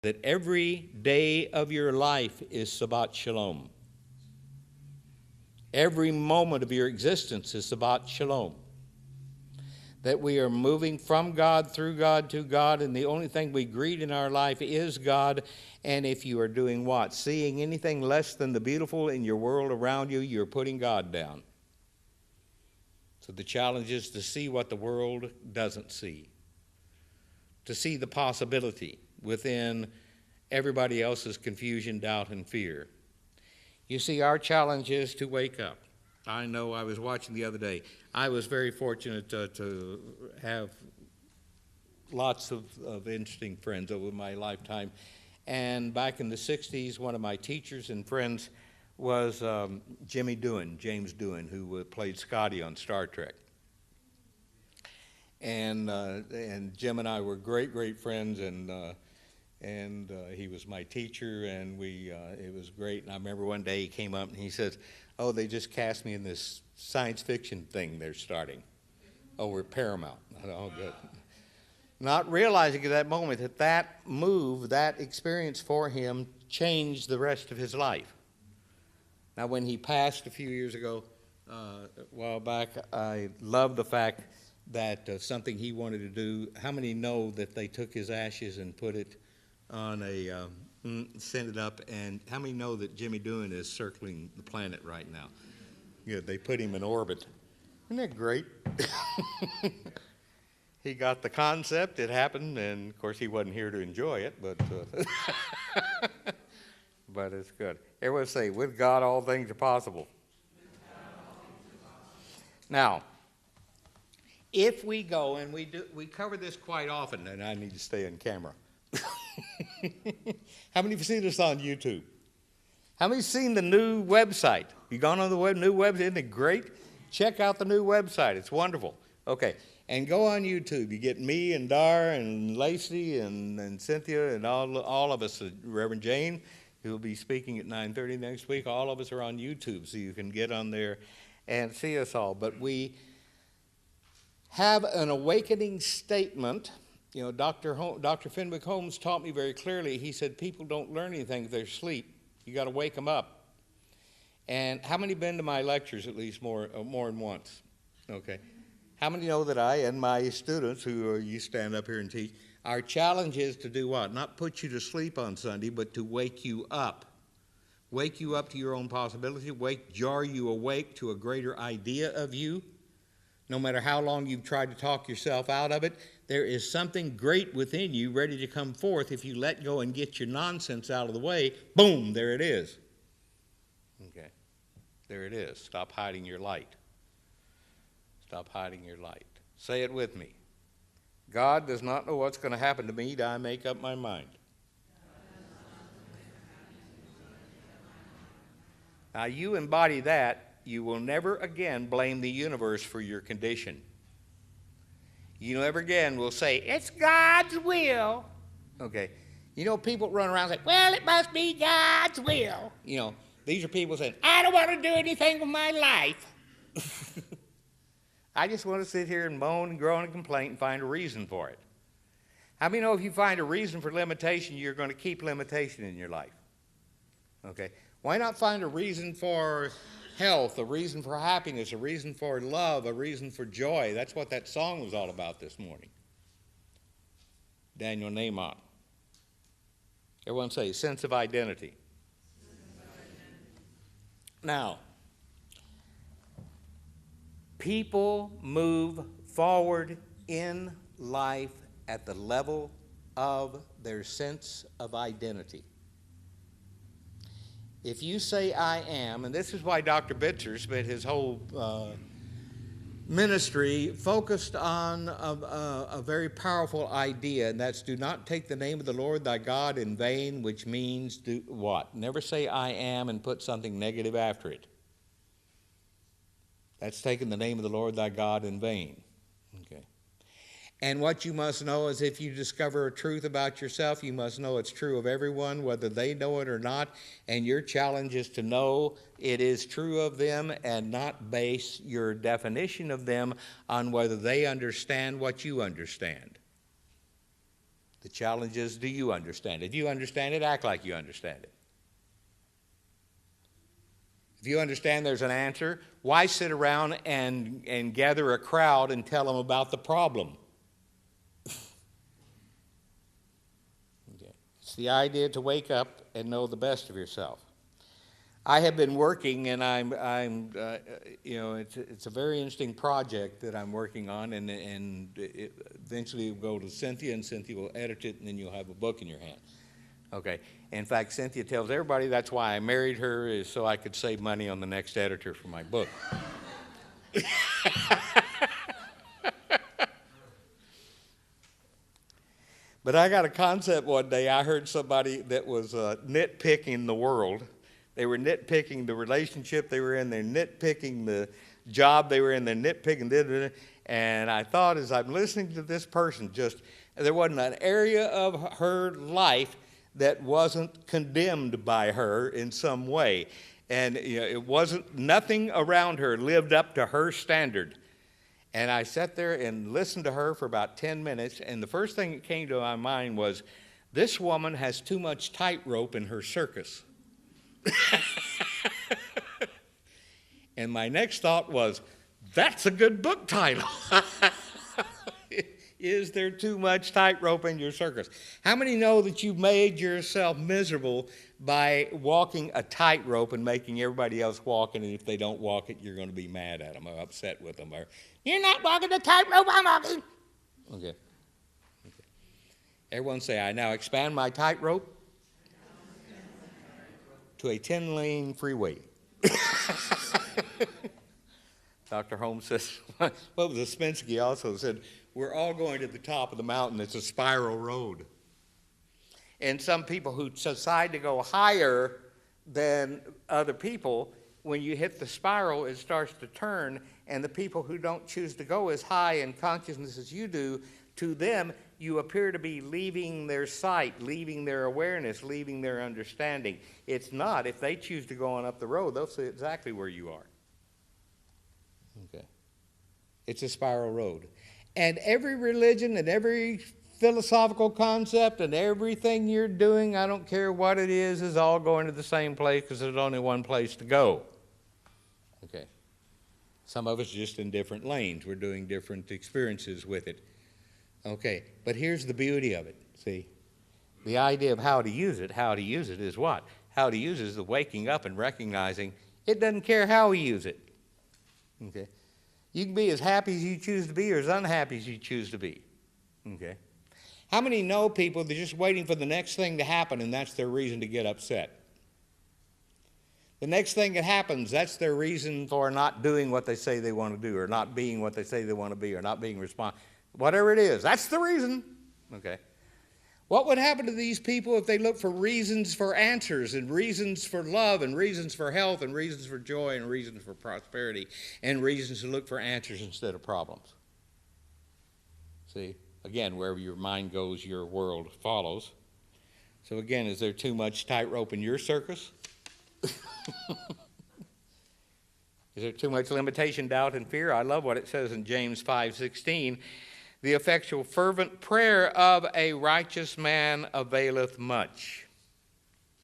that every day of your life is Shabbat Shalom. Every moment of your existence is Shabbat Shalom. That we are moving from God, through God, to God, and the only thing we greet in our life is God. And if you are doing what? Seeing anything less than the beautiful in your world around you, you're putting God down. So the challenge is to see what the world doesn't see. To see the possibility within everybody else's confusion, doubt, and fear. You see, our challenge is to wake up. I know I was watching the other day. I was very fortunate to have lots of interesting friends over my lifetime. And back in the 60s, one of my teachers and friends was James Doohan, who played Scotty on Star Trek. And Jim and I were great friends, and he was my teacher, and it was great. And I remember one day he came up and he says, "Oh, they just cast me in this science fiction thing they're starting over at Paramount." I thought, "Oh, good." Not realizing at that moment that move, that experience for him changed the rest of his life. Now, when he passed a few years ago, a while back, I love the fact that something he wanted to do. How many know that they took his ashes and put it on sent it up, and how many know that Jimmy Doohan is circling the planet right now? Yeah, they put him in orbit. Isn't that great? He got the concept, it happened, and of course he wasn't here to enjoy it, but but it's good. Everyone say, with God all things are possible. Now, if we go, and we cover this quite often, and I need to stay on camera. How many have seen this on YouTube? How many have seen the new website? You gone on the new website? Isn't it great? Check out the new website. It's wonderful. Okay, and go on YouTube. You get me and Dar and Lacey and Cynthia and all of us. Reverend Jane, who will be speaking at 9:30 next week. All of us are on YouTube, so you can get on there and see us all. But we have an awakening statement. You know, Dr. Fenwick Holmes taught me very clearly. He said, people don't learn anything if they're asleep. You got to wake them up. And how many been to my lectures at least more than once? Okay. How many know that I and my students, you stand up here and teach, our challenge is to do what? Not put you to sleep on Sunday, but to wake you up. Wake you up to your own possibility. Jar you awake to a greater idea of you. No matter how long you've tried to talk yourself out of it, there is something great within you ready to come forth. If you let go and get your nonsense out of the way, boom, there it is. Okay, there it is. Stop hiding your light. Stop hiding your light. Say it with me. God does not know what's going to happen to me till I make up my mind. Now, you embody that, you will never again blame the universe for your condition. You never again will say, it's God's will. Okay. You know, people run around and say, well, it must be God's will. You know, these are people saying, I don't want to do anything with my life. I just want to sit here and moan and groan and complain and find a reason for it. How many know if you find a reason for limitation, you're going to keep limitation in your life? Okay. Why not find a reason for health, a reason for happiness, a reason for love, a reason for joy? That's what that song was all about this morning. Daniel Nahmon. Everyone say, sense of identity. Now, people move forward in life at the level of their sense of identity. If you say I am, and this is why Dr. Bitzer spent his whole ministry focused on a very powerful idea, and that's do not take the name of the Lord thy God in vain, which means do what? Never say I am and put something negative after it. That's taking the name of the Lord thy God in vain. Okay. And what you must know is if you discover a truth about yourself, you must know it's true of everyone, whether they know it or not. And your challenge is to know it is true of them and not base your definition of them on whether they understand what you understand. The challenge is, do you understand it? If you understand it, act like you understand it. If you understand there's an answer, why sit around and gather a crowd and tell them about the problem? Okay. It's the idea to wake up and know the best of yourself. I have been working, and it's a very interesting project that I'm working on, and eventually it will go to Cynthia, and Cynthia will edit it, and then you'll have a book in your hand. Okay. In fact, Cynthia tells everybody that's why I married her, is so I could save money on the next editor for my book. But I got a concept one day. I heard somebody that was nitpicking the world. They were nitpicking the relationship they were in. They're nitpicking the job they were in. They're nitpicking. And I thought, as I'm listening to this person, there wasn't an area of her life that wasn't condemned by her in some way. And it wasn't, nothing around her lived up to her standard. And I sat there and listened to her for about 10 minutes, and the first thing that came to my mind was, this woman has too much tightrope in her circus. And my next thought was, that's a good book title. Is there too much tightrope in your circus? How many know that you've made yourself miserable by walking a tightrope and making everybody else walk it, and if they don't walk it, you're going to be mad at them or upset with them, or, you're not walking the tightrope, I'm walking. Okay. Everyone say, I now expand my tightrope to a 10-lane freeway. Dr. Holmes says, what was Ouspensky also said, we're all going to the top of the mountain. It's a spiral road. And some people who decide to go higher than other people, when you hit the spiral, it starts to turn, and the people who don't choose to go as high in consciousness as you do, to them, you appear to be leaving their sight, leaving their awareness, leaving their understanding. It's not. If they choose to go on up the road, they'll see exactly where you are. Okay. It's a spiral road. And every religion and every philosophical concept and everything you're doing, I don't care what it is all going to the same place, because there's only one place to go. Okay. Some of us are just in different lanes. We're doing different experiences with it. Okay. But here's the beauty of it. See, the idea of how to use it is what? How to use it is the waking up and recognizing it doesn't care how we use it. Okay. You can be as happy as you choose to be or as unhappy as you choose to be. Okay. How many know people that are just waiting for the next thing to happen, and that's their reason to get upset? The next thing that happens, that's their reason for not doing what they say they want to do, or not being what they say they want to be, or not being responsible. Whatever it is, that's the reason. Okay. What would happen to these people if they looked for reasons for answers, and reasons for love, and reasons for health, and reasons for joy, and reasons for prosperity, and reasons to look for answers instead of problems? See, again, wherever your mind goes, your world follows. So again, is there too much tightrope in your circus? Is there too much limitation, doubt, and fear? I love what it says in James 5:16. The effectual fervent prayer of a righteous man availeth much.